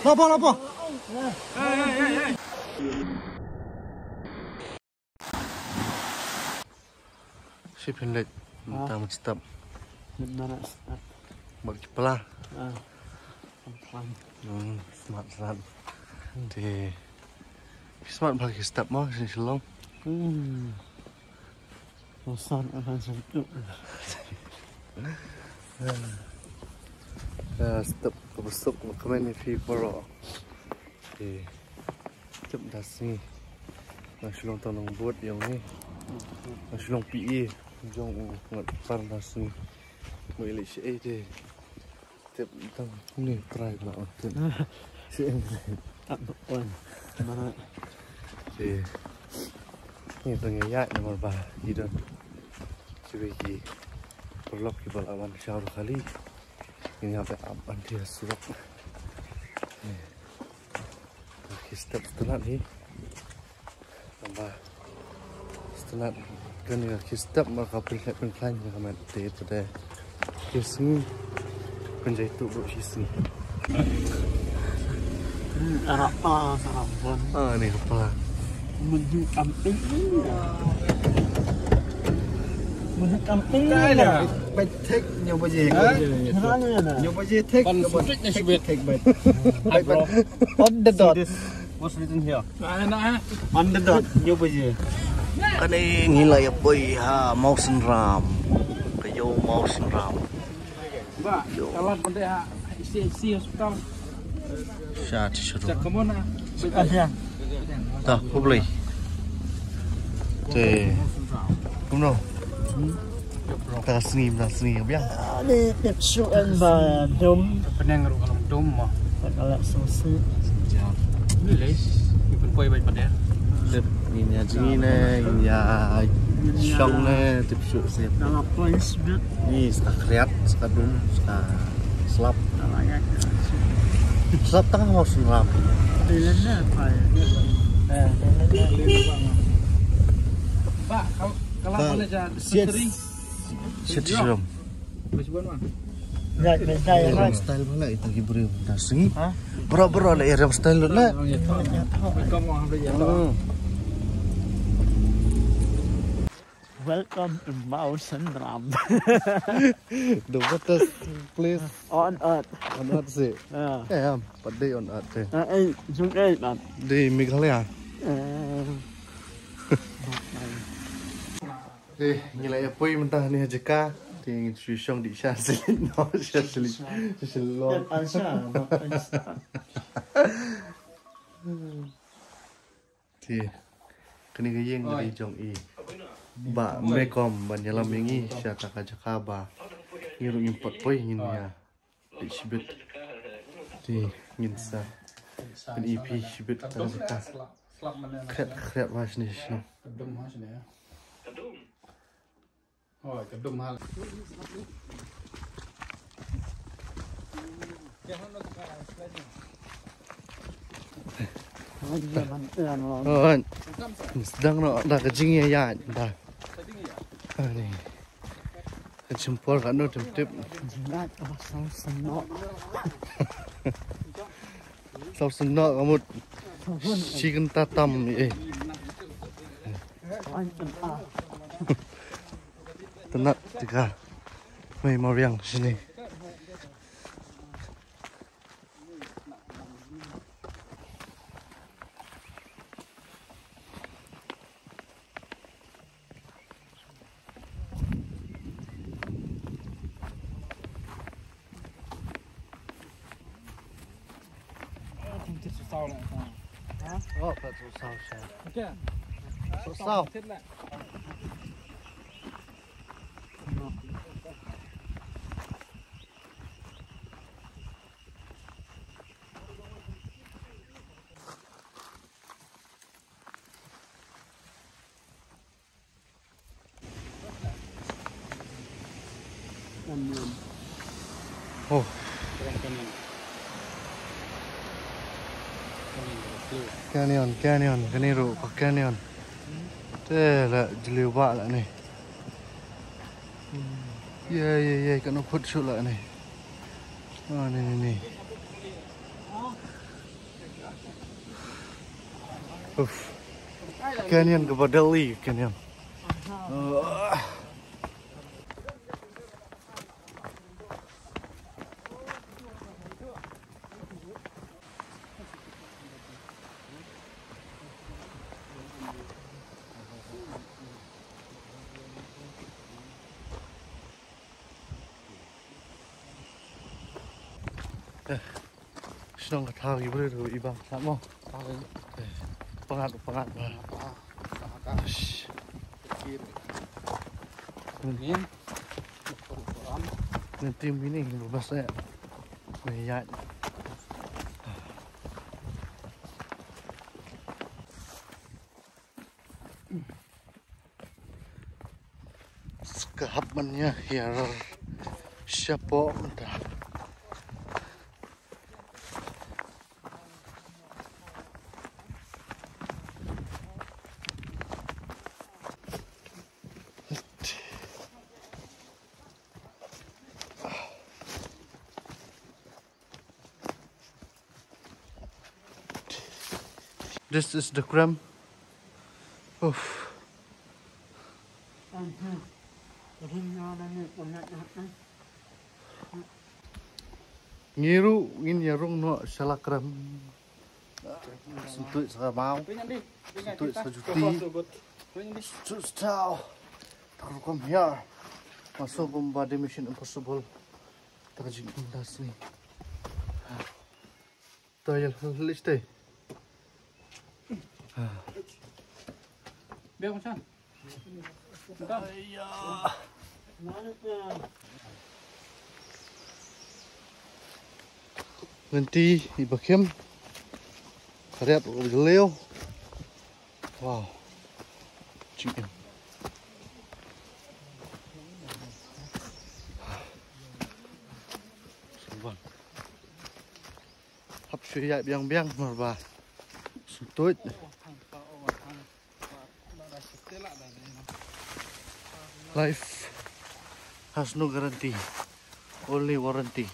Lapo. Si pendek, minta stop. Benar stop. Bagi pelah. Pelan. Smart. Di smart bagi stop mau sini selong. Bosan akan sentuh. Stop besok kemarin fi poro. Di cep dasi. Masih long tolong buat yang ni. Masih long PE. Jong ngat par dasi. Mulai si ide. Cep tang ni try lah. Si Tak bukan. Mana? Si ni tengah ya nomor bah hidup. Si bagi perlok kibal awan syahr kali. Ini apa awan dia surat. Step setelah ni tambah setelah kan ya step maka pelan yang itu deh kisah penjahit tu bersih Apa sarapan? Ni kepala Menuju camping. Menuju camping. Ada. Baik tek nyoba je. Nyoba je tek. Tek baik. On the dot. What's written here? On the dot. Nyoba je. Kani ngilai boy ha mau senram kayo mau senram Ba, kalau pendek isi hospital. Syat syuru Cak kemana? tak boleh te kumno ta sni biang Ini tipsuan ba dom. Peneng kalau dom mah. Kalau susu. Ni les. Ibu poi baik pada. tip ini aja ini ya syong ne tip syuk sip Kalau points bet. ni ska kreat ska dum ska slap slap tengah mau senram Bilangnya apa ya? Pak, kalau boleh jangan seri. shit syum Bersebuan mah. Enggak beda ya kan? style pula itu gibri nasi bro lah ya style lah Kamu ada ya. Welcome to Mount Sandram. the water place On earth. on earth sih Ya. pada on earth sih Sungai kan. di Meghalaya nilai apa yang mentah ni aja kah di institusi di Syah Selin no Syah Selin Ansha. thì cái này cái gì người trồng y bà mẹ con bạn nhà làm gì sẽ tak aja kabar như rồi import poi nhìn ya di sibet thì nhìn sa cái EP sibet ta kita kret was nih no Kedum mas ni. Kedum. Oh, kedum hal. sedang no dah kecing ya dah ni jempol kan no tip sau senok kamu chicken tatam tenak tiga mai mau yang sini Susah lah. oh tak susah saya Okey. susah Set lah. oh canyon kaniru canyon thế là liều bạ lại này yeah cái nó khuất sự lại này này Canyon ke Badali Canyon. Senang ketahui boleh tu ibang sama. Pengat. Nanti ini berbahasa banyak. Kehabannya ya siapa entah. This is the cram. Ngiru in yarung no salah kram. Sentut sabau. Sentut sajuti. Just tau. Come here. Masuk bombardé Mission Impossible. Terjun indas ni. Tayal liste. Biar macam. Nanti ibakem karet geleo. Wow. Chicken. Subhan. Hap syai biang-biang marba. Sutut. Life has no guarantee, only warranty.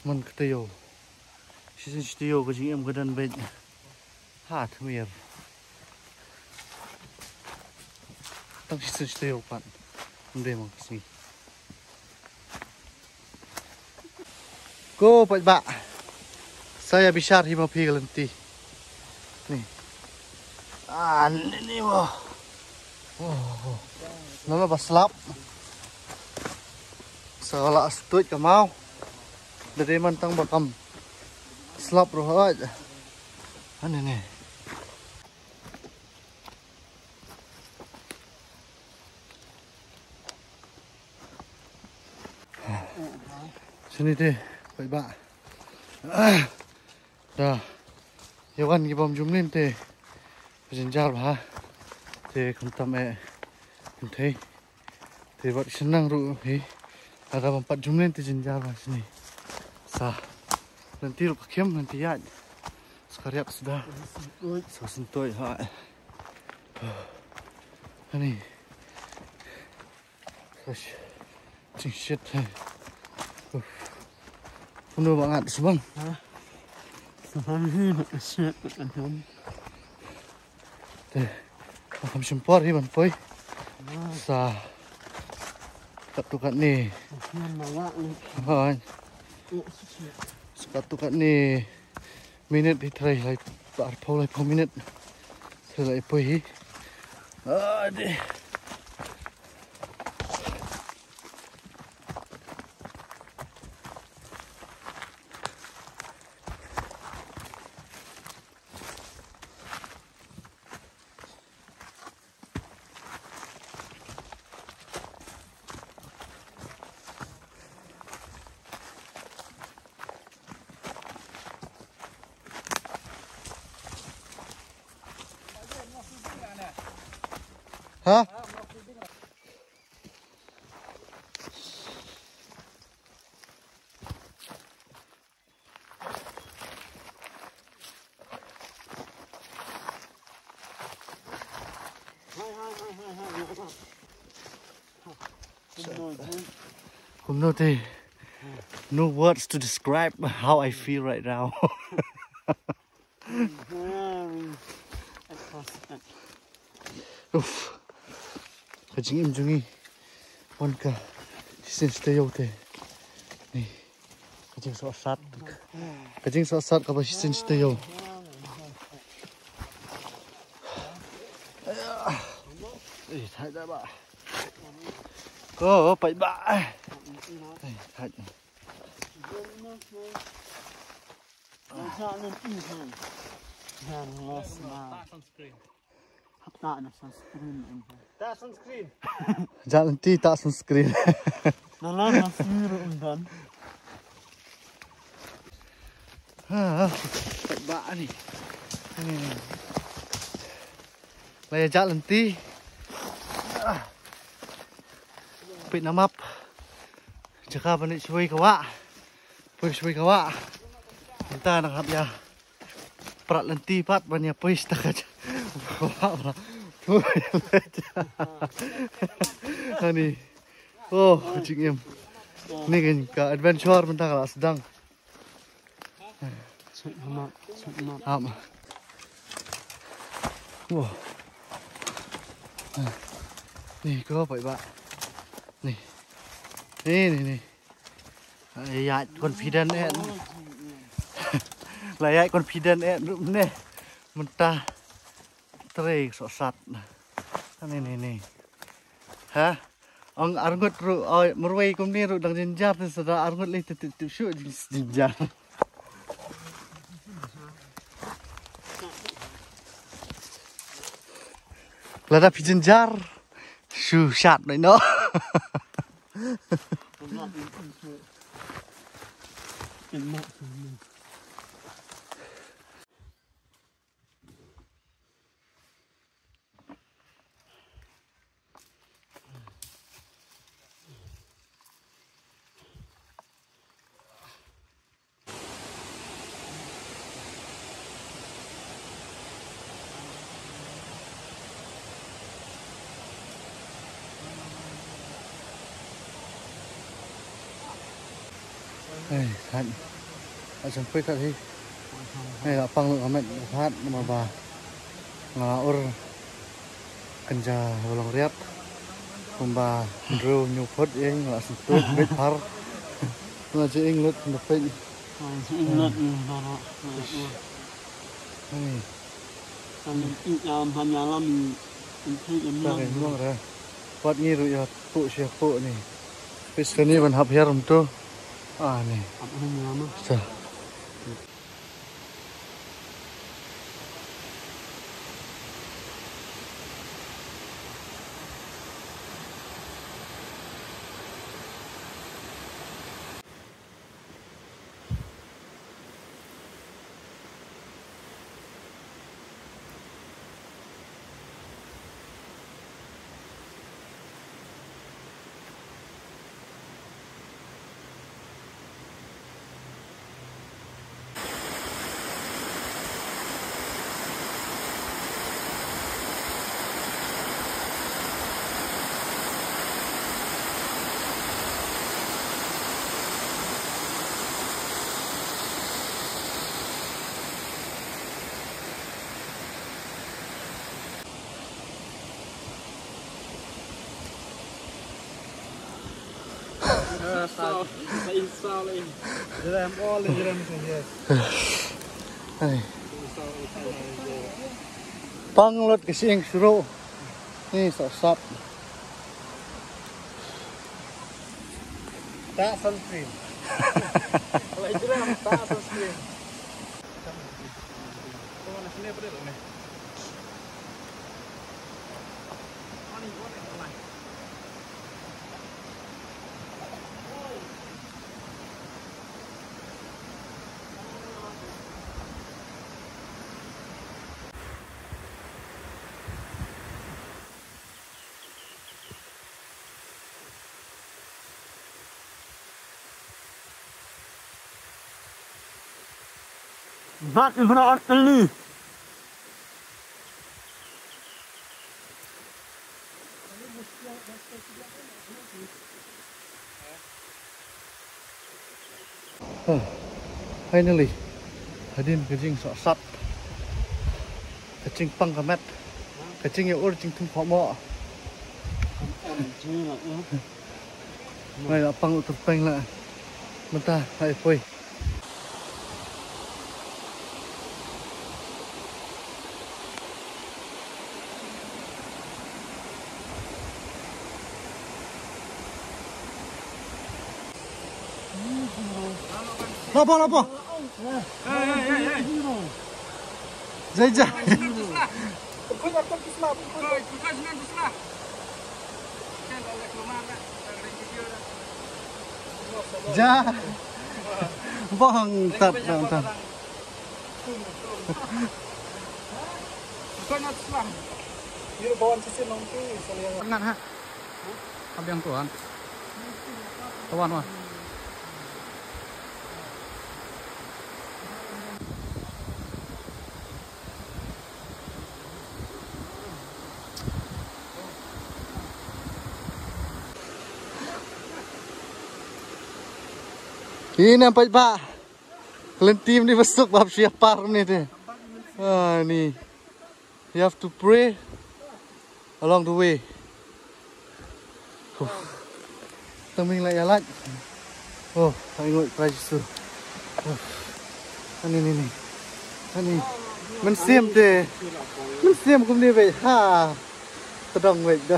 Man ketayo, season ketayo kasi em kedan bed, hat mir. Tang season ketayo pan, hindi mang kasi. Go pak. Saya besar himapi nanti. Nih. Ini wah. Oh. Nama baslap. Salah astut ke mau. Dari mantang bakam. Slap roh aja. Ani nih. Sini deh, pak. Dah, yawan kita jumlin te, penjar bah, te kentam kentai, te buat senang ru, ada 4 jumlin te jenjar bah sini, sah, nanti ru pakem nanti ya, sekarang sudah, sentuh ha, ini, shit, penuh banget sebang. Makan sempur hiban poi. Sa katukat ni. Katukat ni minit ditrai lai par pau lai pau minit. Selai poi. Ade. Hah? No words to describe how I feel right now. Uff. Kajing im jungi. Wan ka sin stay out there. Ni. Kajing so sat. Kajing so sat ka ba sin stay out. Thay ra ba. Có phải bạ. Thay. Ta sunscreen. Jalan ti tak sunscreen. Phải bạ nih. Laya jalan ti. Pit namap. Jaka balik cuy kawa. Puy cuy kawa. Kita nak ya. Prat lenti pat banyak puy tak. Kawa. Ani. Oh, kucing em. Ni kan ka adventure mentang lah sedang. Am. Wow. Ni có vậy bạn. Ni. Ni. Lại confident em. Lại confident em nè. Mình ta tre so sat. Ni. Ha? Ang arngot ru merway kum ni ru dang jinjar ni sada arngot le tu syu jinjar. Lada jinjar. Shu shat right no. Hạnh ở trong quê tadi này là pang amet hat nama ba ngaur kenja ulang riat kumba ndro nyupot ing la sentut bet par ngaji ing lut nepek Ingat Pakai nuang dah. Buat ngiru ya pu siapa ni. Pis ni ban hab harum tu. Ah ni. Sah. Pang lot kasi ang suro. Ni sosap. Tak sunscreen. Kalau jeram tak sunscreen. Kau nak sini apa dia ni? Not even artillery. Finally, hadin kajing sok sat, kajing pang kamet, kajing yang urjing tum khomo. Này là pang utap pang lah, mentah hai poi. Lapa. Zaija. Ja. Bang tat tat. Ngat ha. Abang tuan. Tuan mah. Ini nampak Pak. Kalian tim ni masuk bab siapar ni tu. Ah ni. You have to pray along the way. Teming lại jalan. Oh, tengok price tu. Ni. Ani. Men siam te. Men siam kum ni vậy ha. Tadong vậy đó.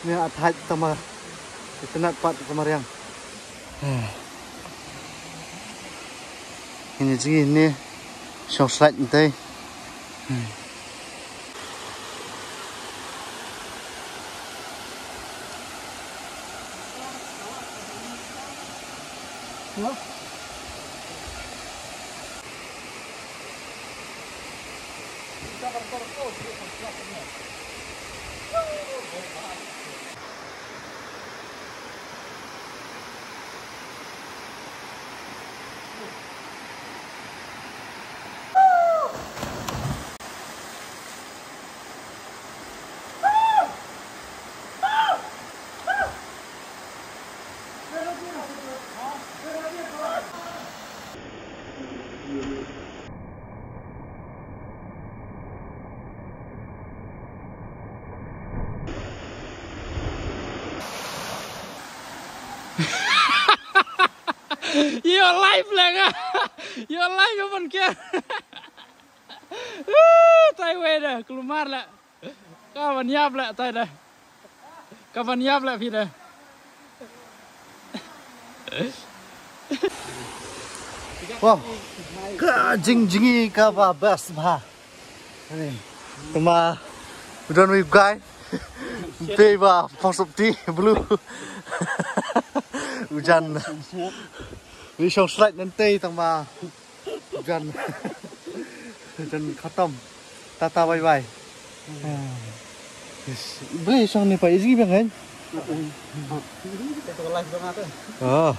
Ni athai tama. Tenat pat kemariang. Ini sini ni short slide nanti. Your life lah, your life apa kia? Tai weh dah, keluar lah. Kawan nyap lah, tai dah. Kawan nyap lah, pi dah. Wow, kajing kaba best bah. Ni, tema udah with guy. Peba pasupti blue. Hujan. Vì short slide nanti tambah hujan. Hujan khatam. Tata bye bye. Beli sang ni Pak Izgi bang kan? Oh.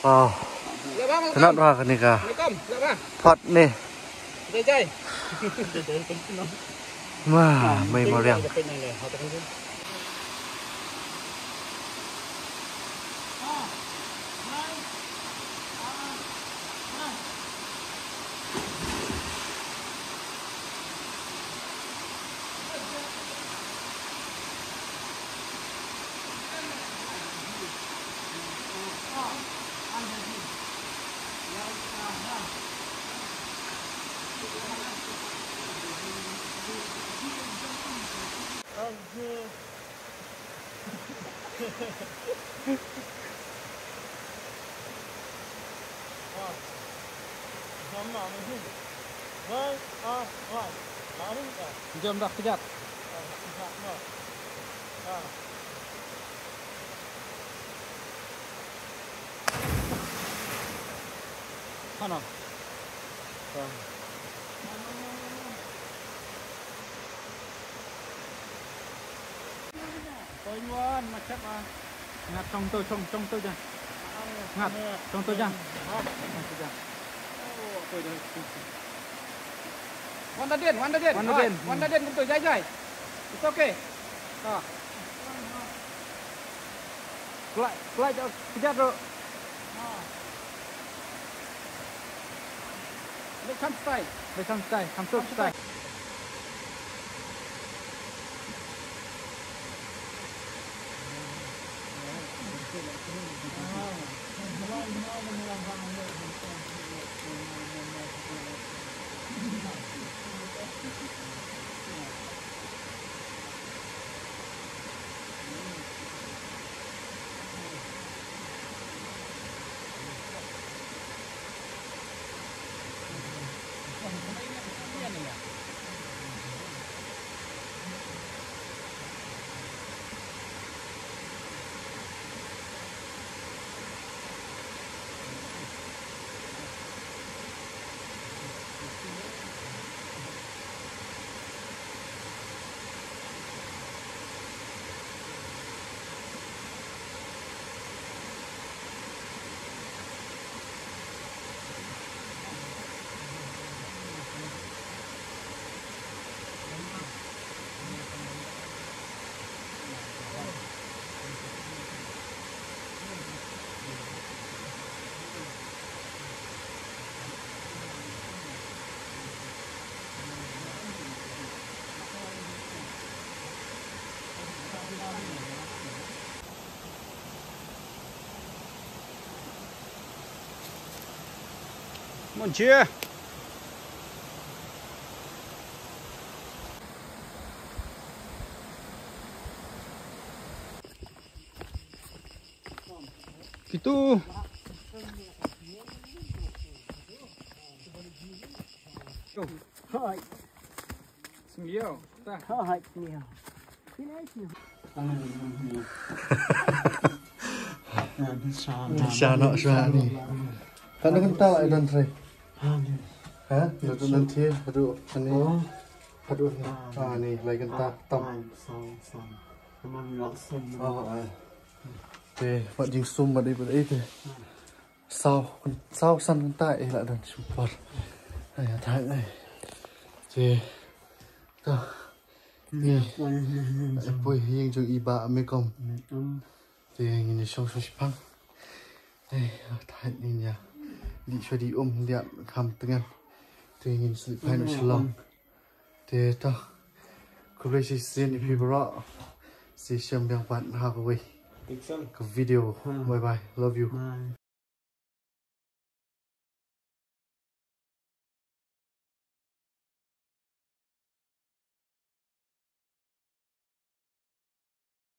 Oh. Kenapa lah ni kah? Pot ni. Wah, mai meriang. Jom dah kejap. Mana? Tôi luôn mà chắc là ngạt trong tôi cho ngạt trong tôi cho tôi đây Wanda Din betul jai. It's okay. Kelai kejar tu. Come stay. Mon Dieu. Gitu. Hai. Semio. Ta. Hai ni. Bisa nak suara ni. Kan kental ai dan try. Hah? Nanti aduh ni. Aduh ni. Ni lagi kental tom. Buat jing sum pada itu. Sao san kental lah dan super. Ay, thay này. Ni. Poi yang jo iba mekom. Yang ini song pang. Thay ni ya. Di cho di dia kham tengan. Yang ini sự phải nó long. Cô lấy xin đi phía bờ. Xin xem đang bạn học với. Video. Bye bye. Love you.